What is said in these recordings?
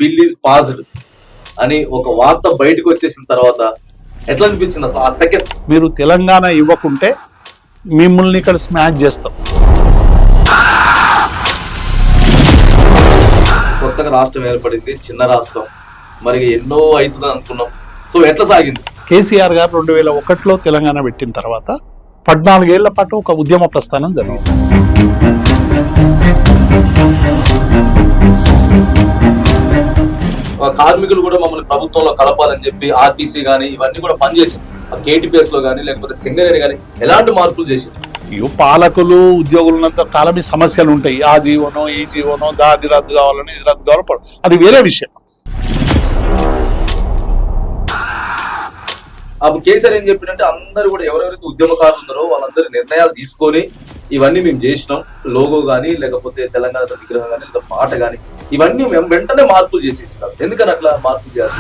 Bill is passed అని ఒక వార్త బయటకు వచ్చేసిన తర్వాత ఎట్లా అనిపించింది అసలు ఆ సెకండ్? మీరు తెలంగాణ ఇవ్వకుంటే మిమ్మల్ని ఇక్కడ స్మాష్ చేస్తాం. కొత్తగా రాష్ట్రం ఏర్పడింది, చిన్న రాష్ట్రం, మరి ఎన్నో అవుతుందని అనుకున్నాం. సో ఎట్లా సాగింది? కేసీఆర్ గారు 2001లో తెలంగాణ పెట్టిన తర్వాత 14 ఏళ్ల పాటు ఒక ఉద్యమ ప్రస్థానం జరిగింది. కార్మికులు కూడా మమ్మల్ని ప్రభుత్వంలో కలపాలని చెప్పి ఆర్టీసీ గానీ ఇవన్నీ కూడా పనిచేసింది. కేటీపీఎస్ లో గానీ లేకపోతే సింగరేణి గానీ ఎలాంటి మార్పులు చేసింది? పాలకులు ఉద్యోగులు ఉన్నంత కాలం ఈ సమస్యలు ఉంటాయి. ఆ జీవనో ఈ జీవనో అది రద్దు కావాలని ఇది రద్దు కావాలి, అది వేరే విషయం. అప్పుడు కేసీఆర్ ఏం చెప్పినంటే అందరూ కూడా ఎవరెవరైతే ఉద్యమకారులు ఉన్నారో వాళ్ళందరూ నిర్ణయాలు తీసుకొని ఇవన్నీ మేము చేసినాం, లోగో గానీ లేకపోతే తెలంగాణ విగ్రహం కానీ లేదా పాట గానీ ఇవన్నీ మేము వెంటనే మార్పులు చేసేసి. ఎందుకని అట్లా మార్పులు చేయాలి?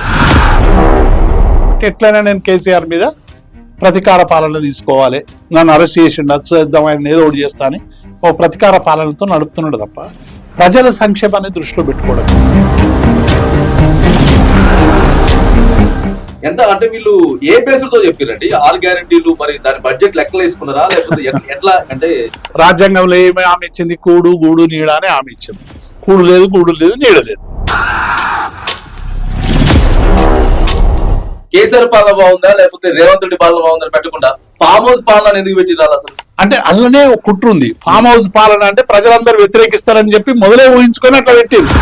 ఎట్లయినా నేను కేసీఆర్ మీద ప్రతీకార పాలన తీసుకోవాలి, నన్ను అరెస్ట్ చేసిండు చేద్దాం, ఆయన ఏదో ఒకటి చేస్తా అని ఓ ప్రతీకార పాలనతో నడుపుతున్నాడు తప్ప ప్రజల సంక్షేమాన్ని దృష్టిలో పెట్టుకోవడం. ఎంత అంటే వీళ్ళు ఏ బేసులతో చెప్పారండి 6 గ్యారెంటీలు? మరి దాని బడ్జెట్ లెక్కలు వేసుకున్నారా లేకపోతే ఎట్లా? అంటే రాజ్యాంగంలో ఏమి హామీ ఇచ్చింది? కూడు గూడు నీడ అని హామీ ఇచ్చింది. కూడు లేదు, గూడు లేదు, నీడ లేదు. కేసీఆర్ పాలన బాగుందా లేకపోతే రేవంత్ రెడ్డి పాలన బాగుందని పెట్టకుండా ఫామ్ హౌస్ పాలన ఎందుకు పెట్టిరాలి అసలు? అంటే అందులోనే ఒక కుట్ర ఉంది. ఫామ్ హౌస్ పాలన అంటే ప్రజలందరూ వ్యతిరేకిస్తారని చెప్పి మొదలే ఊహించుకొని అట్లా పెట్టింది.